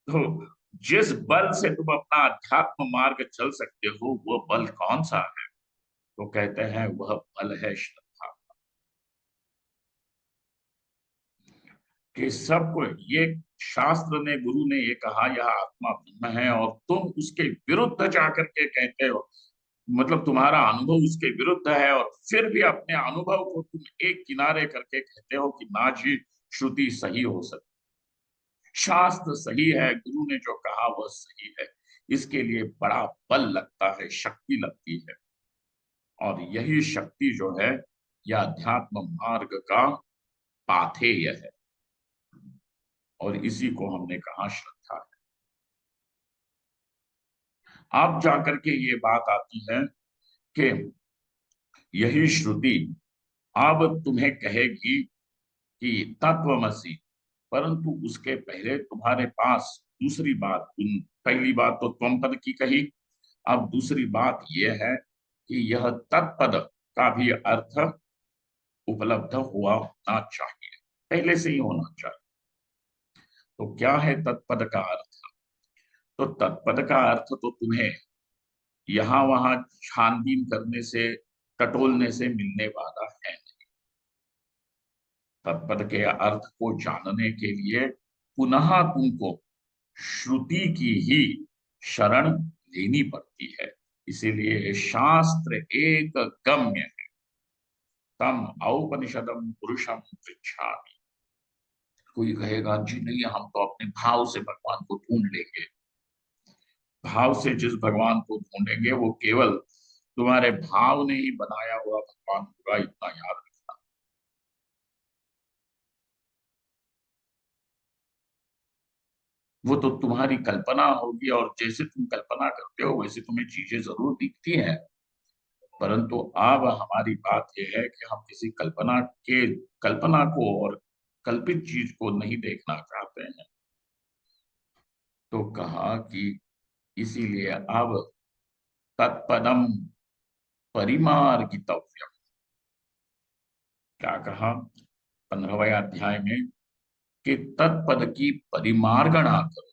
तो जिस बल से तुम अपना अध्यात्म मार्ग चल सकते हो वो बल कौन सा है? तो कहते हैं वह बल है श्रद्धा। कि सबको ये शास्त्र ने, गुरु ने ये कहा यह आत्मा ब्रह्म है, और तुम उसके विरुद्ध जाकर के कहते हो, मतलब तुम्हारा अनुभव उसके विरुद्ध है, और फिर भी अपने अनुभव को तुम एक किनारे करके कहते हो कि ना जी, श्रुति सही हो सकती, शास्त्र सही है, गुरु ने जो कहा वह सही है। इसके लिए बड़ा बल लगता है, शक्ति लगती है, और यही शक्ति जो है यह अध्यात्म मार्ग का पाथेय है, और इसी को हमने कहा श्रद्धा है। अब जाकर के ये बात आती है कि यही श्रुति अब तुम्हें कहेगी कि तत्वमसि, परंतु उसके पहले तुम्हारे पास दूसरी बात, पहली बात तो त्वम पद की कही, अब दूसरी बात यह है कि यह तत्पद का भी अर्थ उपलब्ध हुआ होना चाहिए, पहले से ही होना चाहिए। तो क्या है तत्पद का अर्थ? तो तत्पद का अर्थ तो तुम्हें यहां वहां छानबीन करने से, टटोलने से मिलने वाला है। तत्पद के अर्थ को जानने के लिए पुनः तुमको श्रुति की ही शरण लेनी पड़ती है। इसीलिए शास्त्र एक गम्य है, तम औपनिषदम पुरुषम पृच्छामि। कोई कहेगा जी नहीं, हम तो अपने भाव से भगवान को ढूंढ लेंगे। भाव से जिस भगवान को ढूंढेंगे वो केवल तुम्हारे भाव ने ही बनाया हुआ भगवान होगा, इतना याद रखना। वो तो तुम्हारी कल्पना होगी, और जैसे तुम कल्पना करते हो वैसे तुम्हें चीजें जरूर दिखती हैं, परंतु अब हमारी बात यह है कि हम किसी कल्पना को और कल्पित चीज को नहीं देखना चाहते हैं। तो कहा कि इसीलिए अब तत्पदम परिमार्गितव्यम, क्या कहा 15वें अध्याय में, कि तत्पद की परिमार्गणा करो।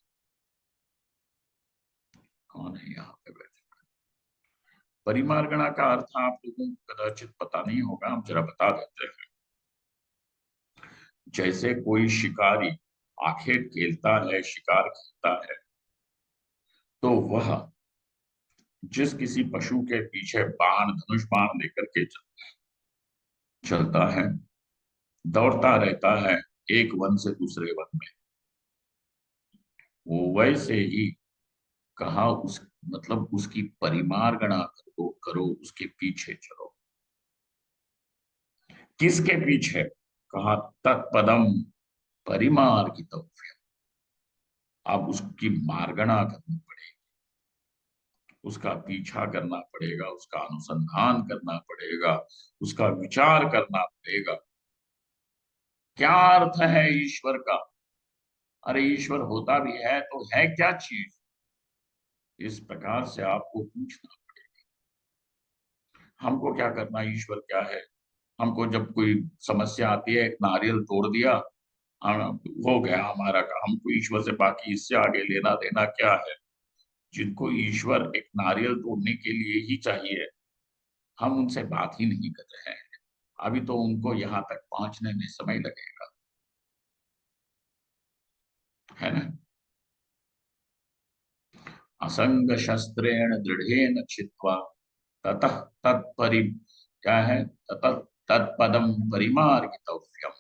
कौन है यहाँ पे बैठे? परिमार्गणा का अर्थ आप लोगों को कदाचित पता नहीं होगा, हम जरा बता देते हैं। जैसे कोई शिकारी आखेट खेलता है, शिकार खेलता है, तो वह जिस किसी पशु के पीछे बाण, धनुष बाण लेकर के चलता है, दौड़ता रहता है एक वन से दूसरे वन में, वो वैसे ही कहा उस, मतलब उसकी परिमार्गणा करो, उसके पीछे चलो। किसके पीछे? कहा तत्पदम परिमार्गितव्य। अब उसकी मार्गणा करनी पड़ेगी, उसका पीछा करना पड़ेगा, उसका अनुसंधान करना पड़ेगा, उसका विचार करना पड़ेगा। क्या अर्थ है ईश्वर का? अरे ईश्वर होता भी है तो है क्या चीज? इस प्रकार से आपको पूछना। हमको क्या करना, ईश्वर क्या है? हमको जब कोई समस्या आती है, एक नारियल तोड़ दिया, हो गया हमारा काम। हमको ईश्वर से बाकी इससे आगे लेना देना क्या है? जिनको ईश्वर एक नारियल तोड़ने के लिए ही चाहिए, हम उनसे बात ही नहीं कर रहे हैं। अभी तो उनको यहाँ तक पहुंचने में समय लगेगा, है ना। असंग शस्त्रेण दृढ़ेन छित्त्वा ततः तत्परि, क्या है, ततः तत्पदम परिमार्गितव्यम।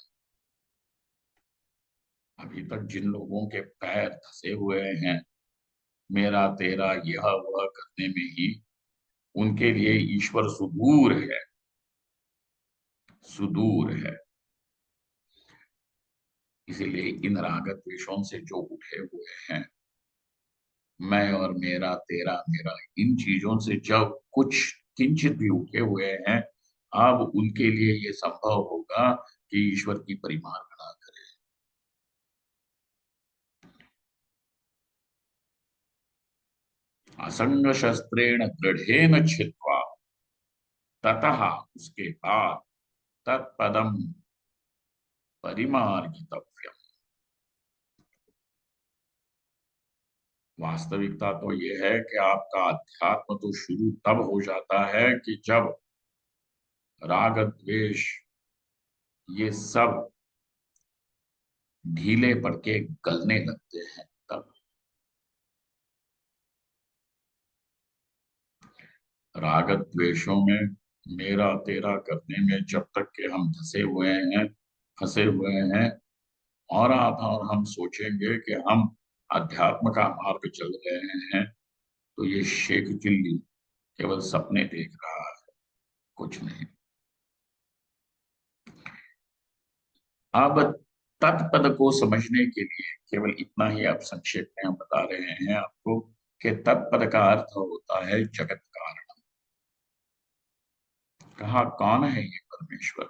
अभी तक जिन लोगों के पैर धसे हुए हैं मेरा तेरा यह वह करने में ही, उनके लिए ईश्वर सुदूर है, सुदूर है। इसीलिए इन राग द्वेषों से जो उठे हुए हैं, मैं और मेरा तेरा मेरा, इन चीजों से जब कुछ किंचित भी उठे हुए हैं, अब उनके लिए ये संभव होगा कि ईश्वर की परिमार्गणा करें। असंग शस्त्रेण दृढ़ेन छित्त्वा, ततः उसके बाद तत्पदम परिमार्गितव्यम। वास्तविकता तो ये है कि आपका अध्यात्म तो शुरू तब हो जाता है कि जब राग द्वेष ये सब ढीले पड़ के गलने लगते हैं तब। राग द्वेषों में, मेरा तेरा करने में जब तक के हम धसे हुए हैं, फंसे हुए हैं, और हम सोचेंगे कि हम अध्यात्म का मार्ग चल रहे हैं, तो ये शेख चिल्ली केवल सपने देख रहा है, कुछ नहीं। अब तत्पद को समझने के लिए केवल इतना ही आप संक्षेप में हम बता रहे हैं आपको कि तत्पद का अर्थ होता है जगत कारण। कहा कौन है ये परमेश्वर?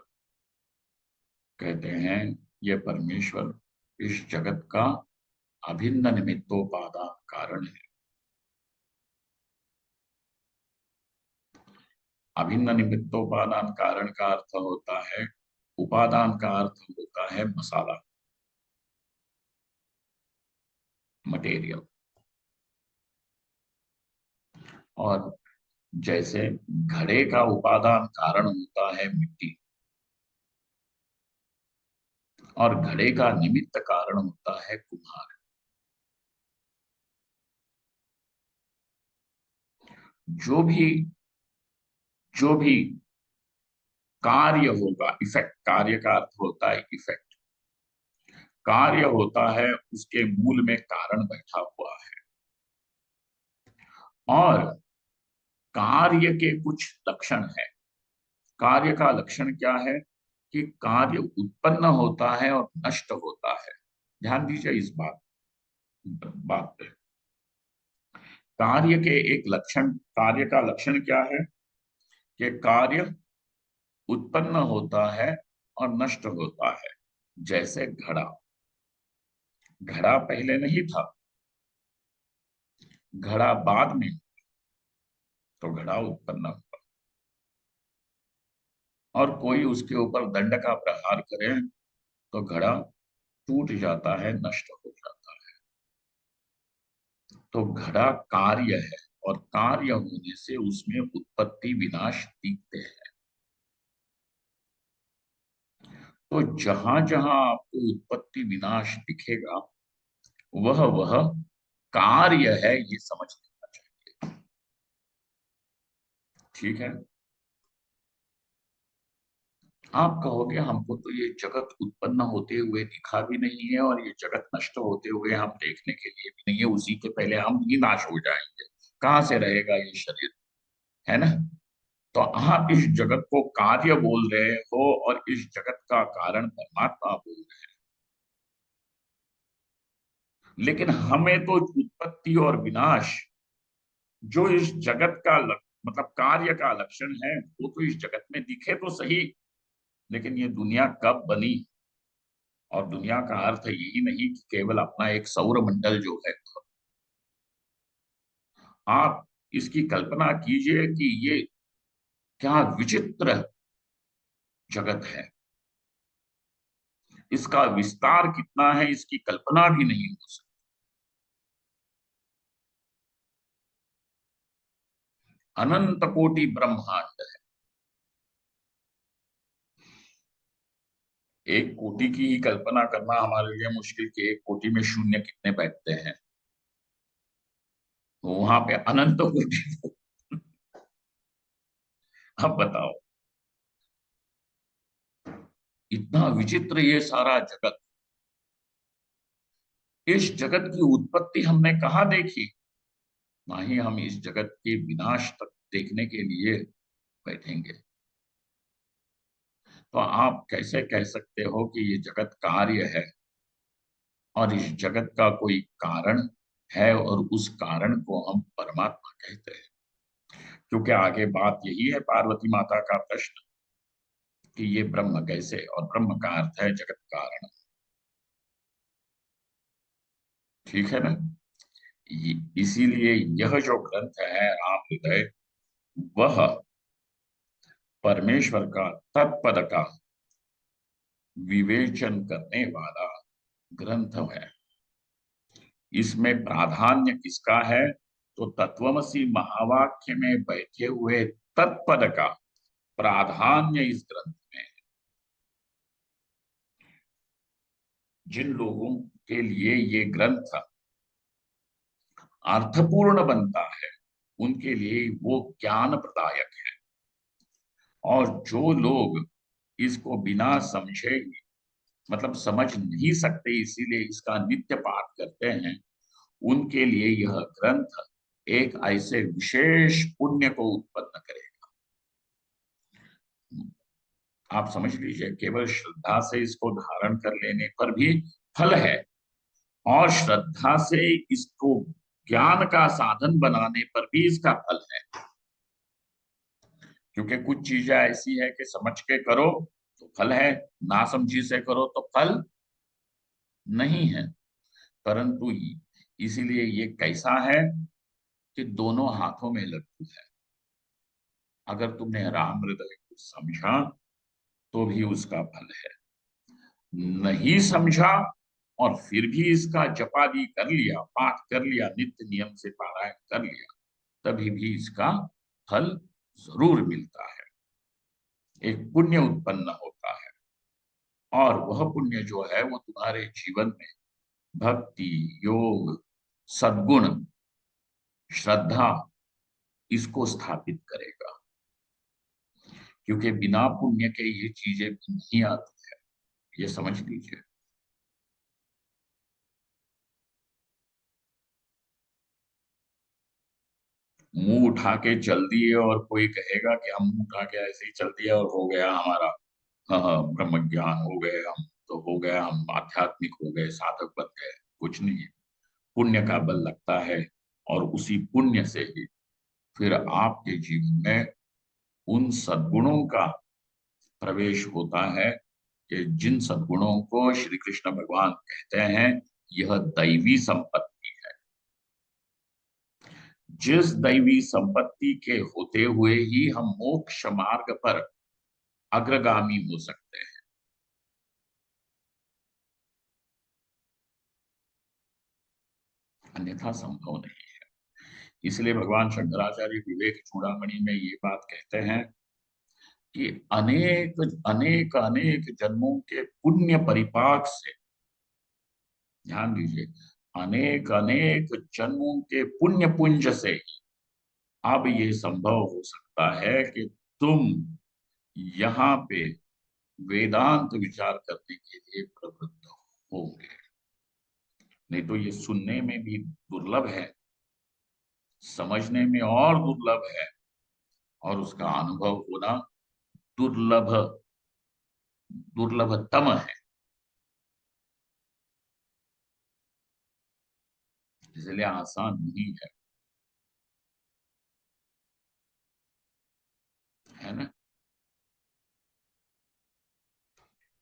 कहते हैं ये परमेश्वर इस जगत का अभिन्न निमित्तोपादान कारण है। अभिन्न निमित्तोपादान कारण का अर्थ होता है, उपादान का अर्थ होता है मसाला, मटेरियल। और जैसे घड़े का उपादान कारण होता है मिट्टी, और घड़े का निमित्त कारण होता है कुम्हार। जो भी जो भी कार्य होगा, इफेक्ट, कार्य का अर्थ होता है इफेक्ट, कार्य होता है उसके मूल में कारण बैठा हुआ है। और कार्य के कुछ लक्षण है। कार्य का लक्षण क्या है? कि कार्य उत्पन्न होता है और नष्ट होता है। ध्यान दीजिए इस बात पे। कार्य के एक लक्षण, कार्य का लक्षण क्या है? कि कार्य उत्पन्न होता है और नष्ट होता है। जैसे घड़ा, घड़ा पहले नहीं था, घड़ा बाद में, तो घड़ा उत्पन्न हुआ। और कोई उसके ऊपर दंड का प्रहार करे तो घड़ा टूट जाता है, नष्ट हो जाता है। तो घड़ा कार्य है, और कार्य होने से उसमें उत्पत्ति विनाश दिखते हैं। तो जहां जहां आपको उत्पत्ति विनाश दिखेगा, वह कार्य है, ये समझ लेना चाहिए। ठीक है। आप कहोगे हमको तो ये जगत उत्पन्न होते हुए दिखा भी नहीं है, और ये जगत नष्ट होते हुए हम देखने के लिए भी नहीं है, उसी के पहले हम ही नाश हो जाएंगे, कहां से रहेगा ये शरीर, है ना? तो आप इस जगत को कार्य बोल रहे हो, और इस जगत का कारण परमात्मा बोल रहे हैं। लेकिन हमें तो उत्पत्ति और विनाश, जो इस जगत का मतलब कार्य का लक्षण है, वो तो इस जगत में दिखे तो सही। लेकिन ये दुनिया कब बनी? और दुनिया का अर्थ यही नहीं कि केवल अपना एक सौर मंडल जो है। आप इसकी कल्पना कीजिए कि ये क्या विचित्र जगत है, इसका विस्तार कितना है, इसकी कल्पना भी नहीं हो सकती। अनंत कोटि ब्रह्मांड है। एक कोटि की ही कल्पना करना हमारे लिए मुश्किल, कि एक कोटि में शून्य कितने बैठते हैं, तो वहां पे अनंत कोटि। अब बताओ, इतना विचित्र ये सारा जगत, इस जगत की उत्पत्ति हमने कहाँ देखी? ना ही हम इस जगत के विनाश तक देखने के लिए बैठेंगे। तो आप कैसे कह सकते हो कि ये जगत कार्य है, और इस जगत का कोई कारण है, और उस कारण को हम परमात्मा कहते हैं? क्योंकि आगे बात यही है, पार्वती माता का प्रश्न, कि ये ब्रह्म कैसे, और ब्रह्म का अर्थ है जगत कारण। ठीक है ना? इसीलिए यह जो ग्रंथ है राम हृदय, वह परमेश्वर का तत्पद का विवेचन करने वाला ग्रंथ है। इसमें प्राधान्य किसका है? तो तत्वमसी महावाक्य में बैठे हुए तत्पद का प्राधान्य इस ग्रंथ में है। जिन लोगों के लिए ये ग्रंथ अर्थपूर्ण बनता है उनके लिए वो ज्ञान प्रदायक है, और जो लोग इसको बिना समझे ही, मतलब समझ नहीं सकते इसीलिए इसका नित्य पाठ करते हैं, उनके लिए यह ग्रंथ एक ऐसे विशेष पुण्य को उत्पन्न करेगा। आप समझ लीजिए, केवल श्रद्धा से इसको धारण कर लेने पर भी फल है, और श्रद्धा से इसको ज्ञान का साधन बनाने पर भी इसका फल है। क्योंकि कुछ चीजें ऐसी है कि समझ के करो तो फल है, ना समझी से करो तो फल नहीं है। परंतु इसीलिए ये कैसा है कि दोनों हाथों में लड्डू है। अगर तुमने राम हृदय को समझा तो भी उसका फल है, नहीं समझा और फिर भी इसका जपादी कर लिया, पाठ कर लिया, नित्य नियम से पारायण कर लिया, तभी भी इसका फल जरूर मिलता है, एक पुण्य उत्पन्न होता है। और वह पुण्य जो है वो तुम्हारे जीवन में भक्ति, योग, सद्गुण, श्रद्धा इसको स्थापित करेगा। क्योंकि बिना पुण्य के ये चीजें भी नहीं आती है, ये समझ लीजिए। मुंह उठा के चल दिए और कोई कहेगा कि हम मुंह उठा के ऐसे ही चल दिया और हो गया हमारा, हाँ हाँ, ब्रह्म ज्ञान हो गए, हम तो हो गया, हम आध्यात्मिक हो गए, साधक बन गए, कुछ नहीं है। पुण्य का बल लगता है, और उसी पुण्य से ही फिर आपके जीवन में उन सद्गुणों का प्रवेश होता है कि जिन सद्गुणों को श्री कृष्ण भगवान कहते हैं यह दैवी संपत्ति है। जिस दैवी संपत्ति के होते हुए ही हम मोक्ष मार्ग पर अग्रगामी हो सकते हैं। अन्यथा संभव नहीं है। इसलिए भगवान शंकराचार्य विवेक चूड़ामणि में ये बात कहते हैं कि अनेक अनेक अनेक जन्मों के पुण्य परिपाक से, ध्यान दीजिए, अनेक अनेक जन्मों के पुण्य पुंज से ही अब ये संभव हो सकता है कि तुम यहाँ पे वेदांत विचार करने के लिए प्रवृत्त होंगे। नहीं तो ये सुनने में भी दुर्लभ है, समझने में और दुर्लभ है, और उसका अनुभव होना दुर्लभ, दुर्लभतम है। इसलिए आसान नहीं है ना।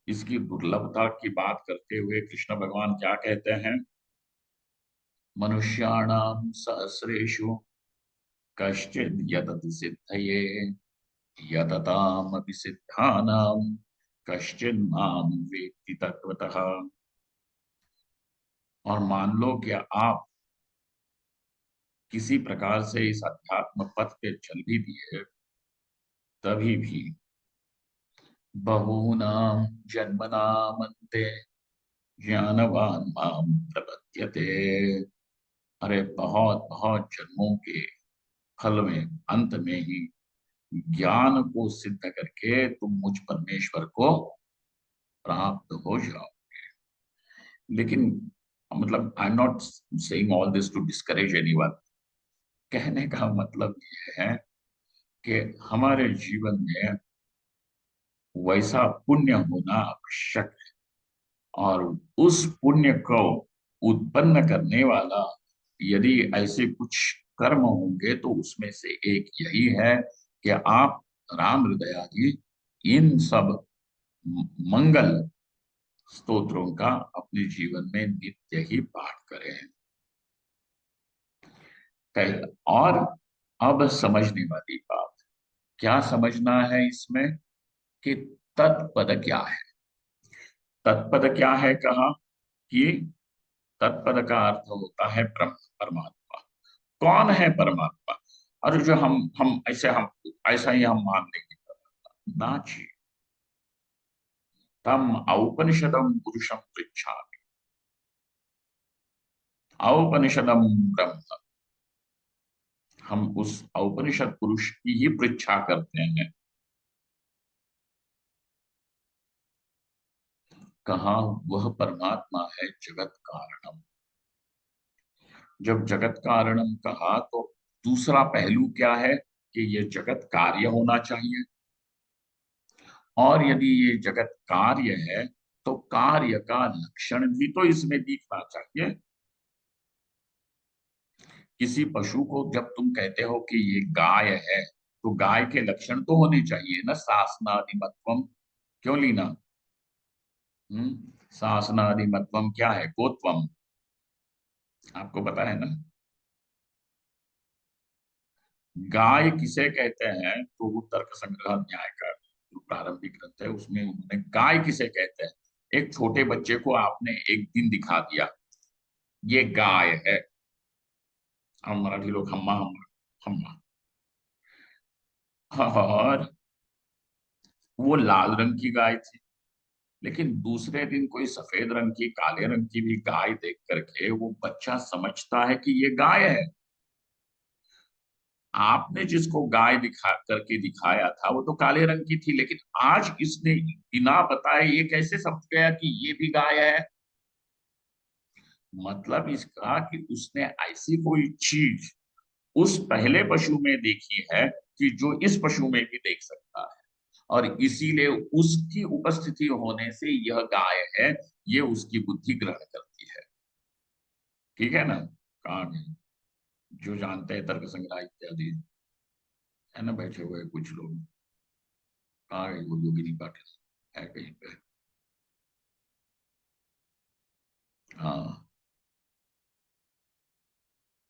इसकी दुर्लभता की बात करते हुए कृष्ण भगवान क्या कहते हैं? मनुष्याणाम सहस्रेषु कश्चिद यतति सिद्धये, यततामपि सिद्धानां कश्चिन माम वेत्ति तत्वतः। और मान लो कि आप किसी प्रकार से इस अध्यात्म पथ पे चल भी दिए, तभी भी बहूनां जन्मनामन्ते ज्ञानवान माम प्रपद्यते। अरे बहुत बहुत जन्मों के फल में, अंत में ही ज्ञान को सिद्ध करके तुम मुझ परमेश्वर को प्राप्त हो जाओ। लेकिन मतलब I am not saying all this to discourage anyone. कहने का मतलब यह है कि हमारे जीवन में वैसा पुण्य होना आवश्यक है, और उस पुण्य को उत्पन्न करने वाला यदि ऐसे कुछ कर्म होंगे तो उसमें से एक यही है कि आप राम हृदयादि इन सब मंगल स्तोत्रों का अपने जीवन में नित्य ही पाठ करें। और अब समझने वाली बात, क्या समझना है इसमें कि तत्पद क्या है? तत्पद क्या है? कहा कि तत्पद का अर्थ होता है ब्रह्म, परमात्मा। कौन है परमात्मा? और जो हम ऐसा ही हम मान लेंगे, ना जी। तम औपनिषदम पुरुषम पृच्छामि, औपनिषदम ब्रह्म। हम उस औपनिषद पुरुष की ही पृच्छा करते हैं। कहा वह परमात्मा है जगत कारणम। जब जगत कारणम कहा तो दूसरा पहलू क्या है कि ये जगत कार्य होना चाहिए। और यदि ये जगत कार्य है तो कार्य का लक्षण भी तो इसमें दिखना चाहिए। किसी पशु को जब तुम कहते हो कि ये गाय है, तो गाय के लक्षण तो होने चाहिए ना, शासनादिमत्वम। क्यों लीना? शासनादिमत्वम क्या है? गोत्वम। आपको पता है ना? गाय किसे कहते हैं? तो वो तर्क संग्रह न्याय का जो प्रारंभिक ग्रंथ है उसमें उन्होंने गाय किसे कहते हैं, एक छोटे बच्चे को आपने एक दिन दिखा दिया, ये गाय है। हम मराठी लोग हम्मा हम्मा हम्मा। और वो लाल रंग की गाय थी, लेकिन दूसरे दिन कोई सफेद रंग की, काले रंग की भी गाय देख करके वो बच्चा समझता है कि ये गाय है। आपने जिसको गाय दिखा करके दिखाया था वो तो काले रंग की थी, लेकिन आज इसने बिना बताए ये कैसे समझ गया कि ये भी गाय है? मतलब इसका कि उसने ऐसी कोई चीज उस पहले पशु में देखी है कि जो इस पशु में भी देख सकता है, और इसीलिए उसकी उपस्थिति होने से यह गाय है, ये उसकी बुद्धि ग्रहण करती है। ठीक है ना? कहाँ गए जो जानते हैं तर्क संग्रह इत्यादि? है ना बैठे हुए कुछ लोग? कहाँ गए वो योगिनी पाटिल? है कहीं पे? हाँ।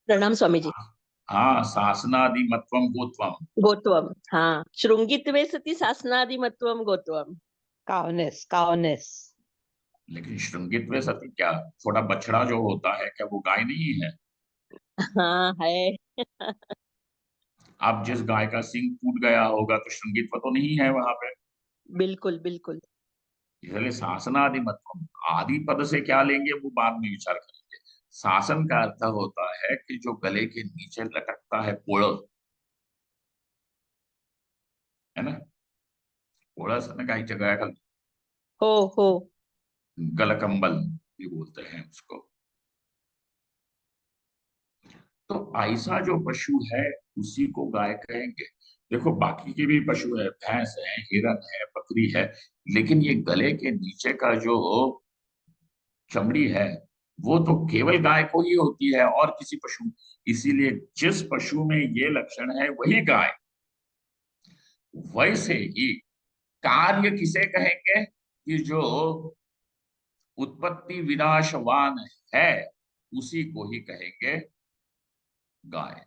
प्रणाम स्वामी जी। हाँ, शासनादि मत्वम गोत्वम। गोत्वम, हाँ, शृंगित्वे सति शासनादिमत्वम गोत्वम। काउनेस काउनेस। लेकिन श्रृंगित्व सती क्या, छोटा बछड़ा जो होता है क्या वो गाय नहीं है? हाँ है। अब जिस गाय का सिंग टूट गया होगा तो श्रृंगित्व तो नहीं है वहां पे। बिल्कुल बिल्कुल। इसलिए शासनादि मत्वम, आदि पद से क्या लेंगे वो बाद में विचार करेंगे। शासन का अर्थ होता है कि जो गले के नीचे लटकता है पोड़, है ना? पोड़ा सन गाय जगह हो हो। गलकंबल भी बोलते हैं उसको। तो ऐसा जो पशु है उसी को गाय कहेंगे। देखो बाकी के भी पशु है, भैंस है, हिरन है, बकरी है, लेकिन ये गले के नीचे का जो चमड़ी है वो तो केवल गाय को ही होती है और किसी पशु। इसीलिए जिस पशु में ये लक्षण है वही गाय। वैसे ही कार्य किसे कहेंगे? कि जो उत्पत्ति विनाशवान है उसी को ही कहेंगे गाय।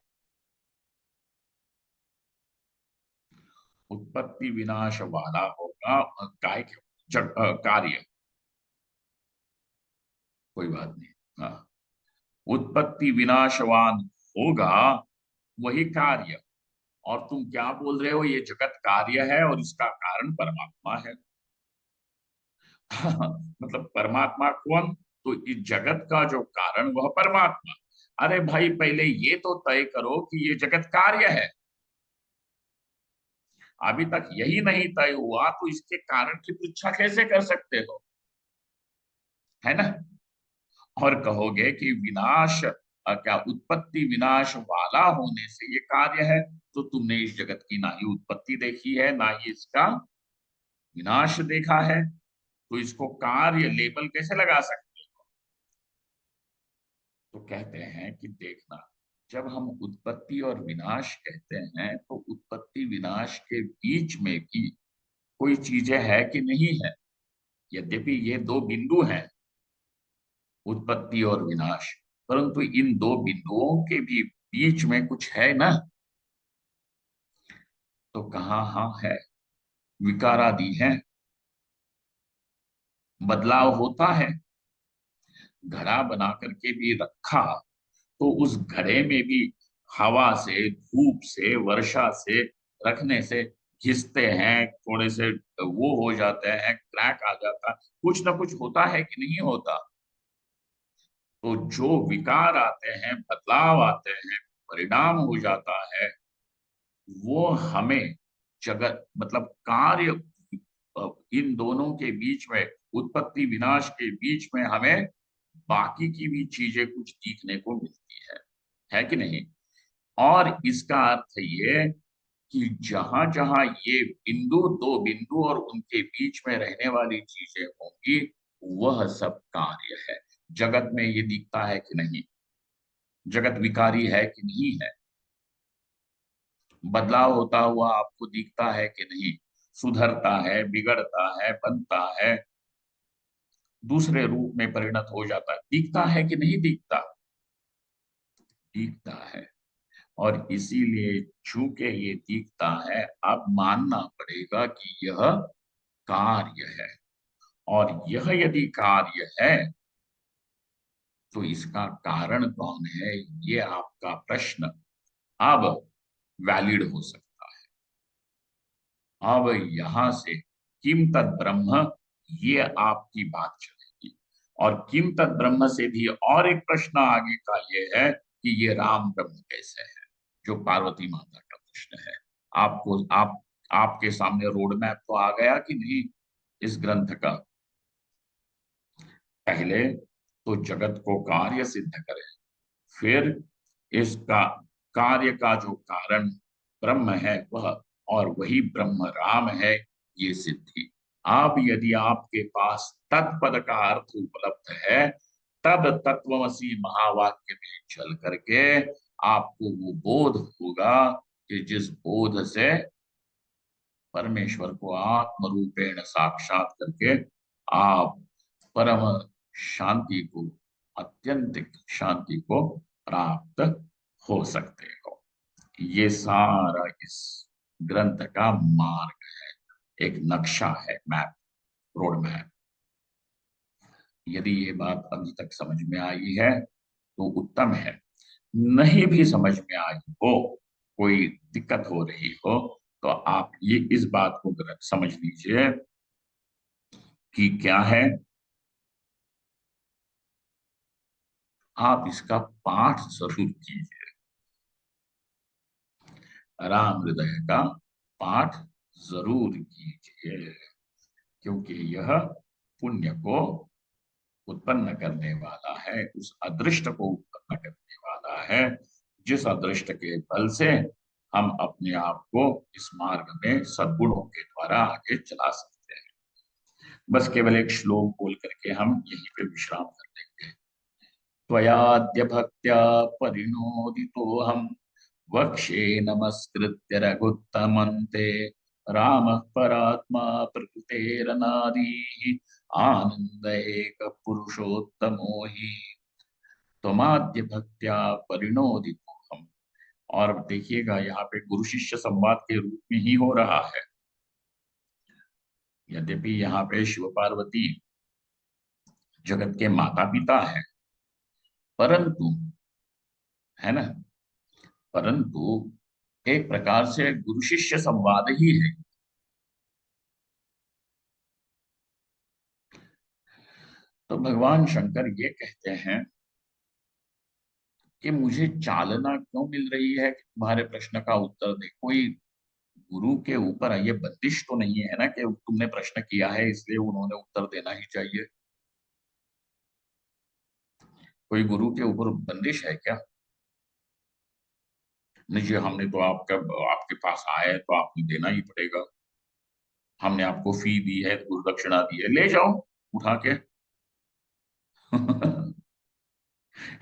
उत्पत्ति विनाश वाला होगा काय के कार्य, कोई बात नहीं। हाँ, उत्पत्ति विनाशवान होगा वही कार्य। और तुम क्या बोल रहे हो, ये जगत कार्य है और इसका कारण परमात्मा है। मतलब परमात्मा कौन? तो इस जगत का जो कारण वह परमात्मा। अरे भाई पहले ये तो तय करो कि ये जगत कार्य है। अभी तक यही नहीं तय हुआ तो इसके कारण की परीक्षा कैसे कर सकते हो? है ना? और कहोगे कि विनाश क्या उत्पत्ति विनाश वाला होने से ये कार्य है, तो तुमने इस जगत की ना ही उत्पत्ति देखी है ना ही इसका विनाश देखा है, तो इसको कार्य लेबल कैसे लगा सकते हो? तो कहते हैं कि देखना, जब हम उत्पत्ति और विनाश कहते हैं तो उत्पत्ति विनाश के बीच में भी कोई चीजें है कि नहीं है? यद्यपि ये दो बिंदु हैं, उत्पत्ति और विनाश, परंतु इन दो बिंदुओं के भी बीच में कुछ है ना? तो कहाँ? हाँ है, विकारादि है, बदलाव होता है। घड़ा बना करके भी रखा, तो उस घड़े में भी हवा से, धूप से, वर्षा से रखने से घिसते हैं, थोड़े से वो हो जाते हैं, क्रैक आ जाता है, कुछ ना कुछ होता है कि नहीं होता। तो जो विकार आते हैं, बदलाव आते हैं, परिणाम हो जाता है, वो हमें जगत मतलब कार्य, इन दोनों के बीच में, उत्पत्ति विनाश के बीच में हमें बाकी की भी चीजें कुछ सीखने को मिलती है कि नहीं। और इसका अर्थ ये कि जहां जहां ये बिंदु, दो बिंदु और उनके बीच में रहने वाली चीजें होंगी, वह सब कार्य है। जगत में ये दिखता है कि नहीं, जगत विकारी है कि नहीं है, बदलाव होता हुआ आपको दिखता है कि नहीं, सुधरता है, बिगड़ता है, बनता है, दूसरे रूप में परिणत हो जाता है, दिखता है कि नहीं दिखता, दिखता है। और इसीलिए चूंकि ये दिखता है, अब मानना पड़ेगा कि यह कार्य है। और यह यदि कार्य है, तो इसका कारण कौन है, ये आपका प्रश्न अब वैलिड हो सकता है। अब यहां से किम तद ब्रह्म, ये आपकी बात चलेगी। और किम तद ब्रह्म से भी और एक प्रश्न आगे का ये है कि ये राम ब्रह्म कैसे है, जो पार्वती माता का प्रश्न है। आपको आपके सामने रोड मैप तो आ गया कि नहीं इस ग्रंथ का। पहले तो जगत को कार्य सिद्ध करें, फिर इसका कार्य का जो कारण ब्रह्म है वह, और वही ब्रह्म राम है, ये सिद्धि। अब यदि आपके पास तत्पद का अर्थ उपलब्ध है, तब तत्वमसी महावाक्य में चल करके आपको वो बोध होगा कि जिस बोध से परमेश्वर को आत्म रूपेण साक्षात करके आप परम शांति को, अत्यंतिक शांति को प्राप्त हो सकते हो। ये सारा इस ग्रंथ का मार्ग है, एक नक्शा है, मैप, रोड मैप। यदि ये बात अभी तक समझ में आई है तो उत्तम है, नहीं भी समझ में आई हो, कोई दिक्कत हो रही हो, तो आप ये इस बात को समझ लीजिए कि क्या है, आप इसका पाठ जरूर कीजिए, राम हृदय का पाठ जरूर कीजिए, क्योंकि यह पुण्य को उत्पन्न करने वाला है, उस अदृष्ट को उत्पन्न करने वाला है, जिस अदृष्ट के बल से हम अपने आप को इस मार्ग में सद्गुणों के द्वारा आगे चला सकते हैं। बस केवल एक श्लोक बोल करके हम यहीं पे विश्राम कर लेंगे। त्वयाद्य भक्त्या परिणोदितोऽहं वक्ष्ये नमस्कृत्य रघुत्तमन्ते, रामः परात्मा प्रकृतेरनादिः आनन्द एक पुरुषोत्तमो हि त्वमाद्य भक्त्या परिणोदितोऽहम्। और देखिएगा यहाँ पे गुरु शिष्य संवाद के रूप में ही हो रहा है। यद्यपि यहाँ पे शिव पार्वती जगत के माता पिता है, परंतु, है ना, परंतु एक प्रकार से गुरु शिष्य संवाद ही है। तो भगवान शंकर ये कहते हैं कि मुझे चालना क्यों मिल रही है कि तुम्हारे प्रश्न का उत्तर दे। कोई गुरु के ऊपर ये बंदिश तो नहीं है ना कि तुमने प्रश्न किया है इसलिए उन्होंने उत्तर देना ही चाहिए। कोई गुरु के ऊपर बंदिश है क्या? नहीं जी, हमने तो आपके पास आए हैं तो आपको देना ही पड़ेगा, हमने आपको फी दी है, गुरु दक्षिणा दी है, ले जाओ उठा के।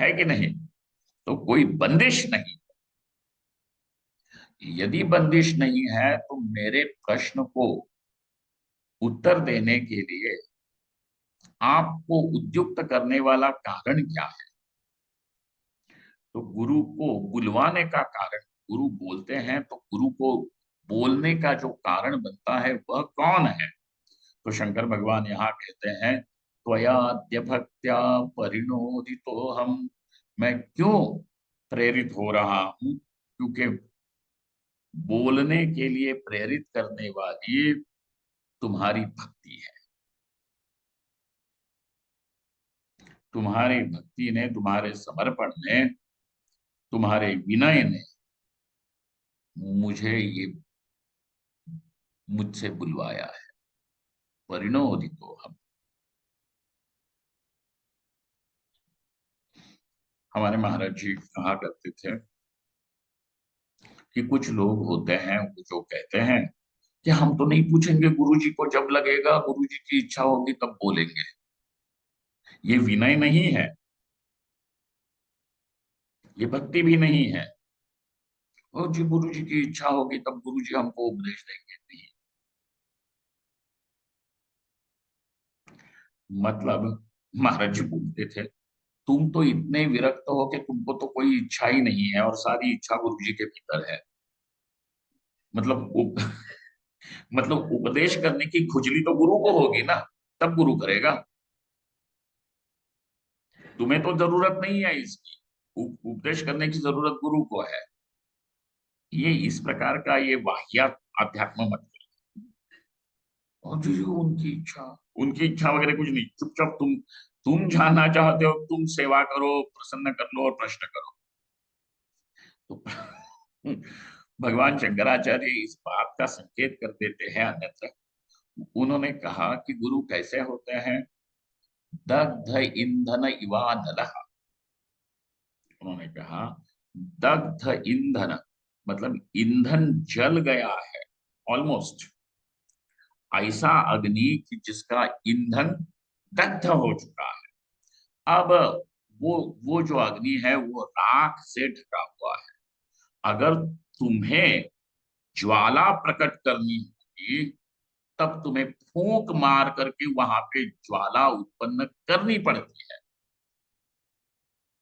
है कि नहीं? तो कोई बंदिश नहीं। यदि बंदिश नहीं है तो मेरे प्रश्न को उत्तर देने के लिए आपको उद्युक्त करने वाला कारण क्या है? तो गुरु को बुलवाने का कारण, गुरु बोलते हैं तो गुरु को बोलने का जो कारण बनता है वह कौन है? तो शंकर भगवान यहाँ कहते हैं त्वयाद्य भक्त्या परिणोदितो हम, मैं क्यों प्रेरित हो रहा हूं? क्योंकि बोलने के लिए प्रेरित करने वाली तुम्हारी भक्ति है। तुम्हारी भक्ति ने, तुम्हारे समर्पण ने, तुम्हारे विनय ने मुझे ये मुझसे बुलवाया है। परिणोदितो हम। हमारे महाराज जी कहा करते थे कि कुछ लोग होते हैं वो जो कहते हैं कि हम तो नहीं पूछेंगे गुरु जी को, जब लगेगा गुरु जी की इच्छा होगी तब बोलेंगे। ये विनय नहीं है, ये भक्ति भी नहीं है। और जी गुरु जी की इच्छा होगी तब गुरु जी हमको उपदेश देंगे, नहीं। मतलब महाराज जी बोलते थे, तुम तो इतने विरक्त हो कि तुमको तो कोई इच्छा ही नहीं है और सारी इच्छा गुरु जी के भीतर है। मतलब मतलब उपदेश करने की खुजली तो गुरु को होगी ना, तब गुरु करेगा। तुम्हें तो जरूरत नहीं है इसकी, उपदेश करने की जरूरत गुरु को है। ये इस प्रकार का ये वाहियात अध्यात्म मत करो। और जो उनकी इच्छा वगैरह कुछ नहीं। चुपचाप तुम जानना चाहते हो, तुम सेवा करो, प्रसन्न कर लो और प्रश्न करो। तो भगवान शंकराचार्य इस बात का संकेत कर देते हैं अन्यत्र। उन्होंने कहा कि गुरु कैसे होते हैं? दग्ध ईंधन इवानलः। उन्होंने कहा दग्ध ईंधन, मतलब ईंधन जल गया है ऑलमोस्ट। ऐसा अग्नि कि जिसका ईंधन दग्ध हो चुका है। अब वो जो अग्नि है वो राख से ढका हुआ है। अगर तुम्हें ज्वाला प्रकट करनी होगी तब तुम्हें फूंक मार करके वहां पे ज्वाला उत्पन्न करनी पड़ती है।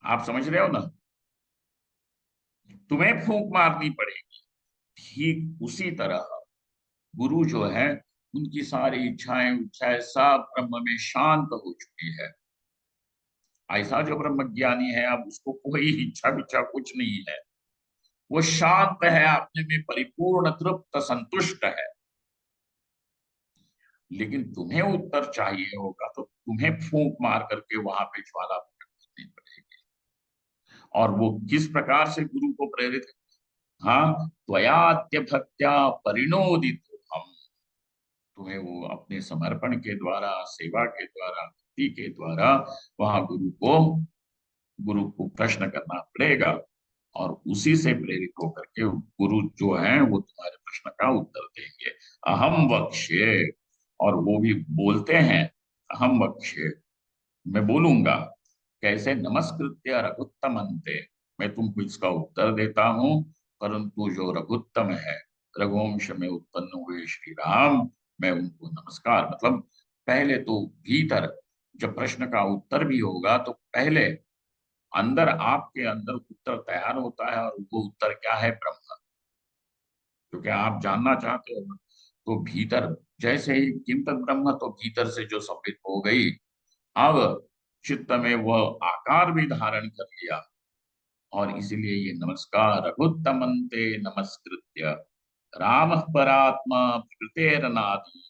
आप समझ रहे हो ना? तुम्हें फूंक मारनी पड़ेगी। ठीक उसी तरह गुरु जो है, उनकी सारी इच्छाएं उच्छाएं सब ब्रह्म में शांत हो चुकी है। ऐसा जो ब्रह्म ज्ञानी है, अब उसको कोई इच्छा विच्छा कुछ नहीं है। वो शांत है, अपने में परिपूर्ण तृप्त संतुष्ट है। लेकिन तुम्हें उत्तर चाहिए होगा तो तुम्हें फूंक मार करके वहां पे ज्वाला प्रकट करनी पड़ेगी। और वो किस प्रकार से गुरु को प्रेरित? हाँ, त्वयाद्य भक्त्या परिणोदित हम। तुम्हें वो अपने समर्पण के द्वारा, सेवा के द्वारा, भक्ति के द्वारा वहां गुरु को प्रश्न करना पड़ेगा। और उसी से प्रेरित होकर के गुरु जो है वो तुम्हारे प्रश्न का उत्तर देंगे। अहम वक्ष्ये। और वो भी बोलते हैं अहम वक्ष्ये, मैं बोलूंगा। कैसे? नमस्कृत्य रघुत्तम अंते, मैं तुमको इसका उत्तर देता हूं। परंतु जो रघुत्तम है, रघुवंश में उत्पन्न हुए श्री राम, मैं उनको नमस्कार, मतलब पहले तो भीतर जब प्रश्न का उत्तर भी होगा तो पहले अंदर, आपके अंदर उत्तर तैयार होता है। और वो उत्तर क्या है? ब्रह्म। क्योंकि आप जानना चाहते हो ना, तो भीतर जैसे ही किम तत् ब्रह्म, तो भीतर से जो संबित हो गई, अब चित्त में वह आकार भी धारण कर लिया। और इसलिए ये नमस्कार रघुत्तमन्ते नमस्कृत्य राम परात्मा प्रकृतेरनादि।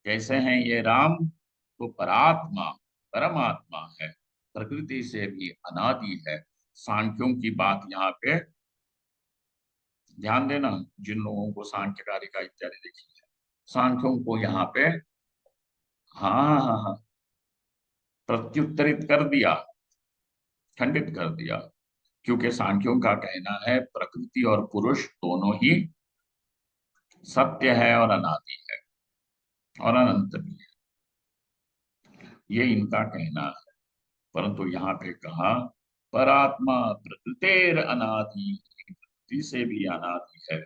कैसे हैं ये राम? तो परात्मा, परमात्मा है, प्रकृति से भी अनादि है। सांख्यों की बात यहाँ पे ध्यान देना, जिन लोगों को सांख्य कारिका इत्यादि देखी है, सांख्यों को यहाँ पे हाँ हाँ हाँ हाँ, प्रत्युत्तरित कर दिया, खंडित कर दिया। क्योंकि सांख्यों का कहना है प्रकृति और पुरुष दोनों ही सत्य है और अनादि है और अनंत भी है, ये इनका कहना है। परंतु यहाँ पे कहा परात्मा प्रकृतेर अनादि, प्रकृति से भी अनादि है।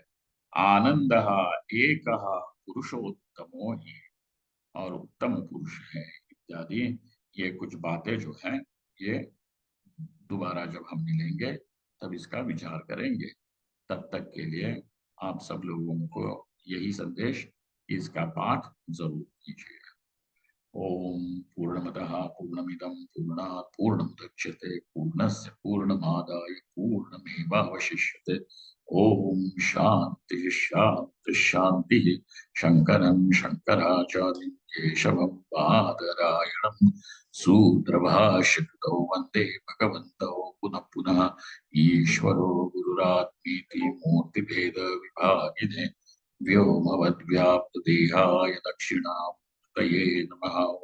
आनंद एक पुरुषोत्तमो ही, और उत्तम पुरुष है इत्यादि। ये कुछ बातें जो हैं, ये दोबारा जब हम मिलेंगे तब इसका विचार करेंगे। तब तक के लिए आप सब लोगों को यही संदेश, इसका पाठ जरूर कीजिए। ओम पूर्णमतः पूर्णमिदं पूर्णात् पूर्णमुदच्यते पूर्णस्य पूर्णमादाय पूर्णमेवावशिष्यते। ओम शांति शांति शांति। शंकरं शंकराचार्यं केशवं बादरायणं सूत्रभाष्यकृतौ वन्दे भगवन्तौ पुनः पुनः। ईश्वरो गुरुरात्मेति मूर्तिभेद विभागिने व्योमवद्व्याप्तदेहाय दक्षिणामूर्तये नमः।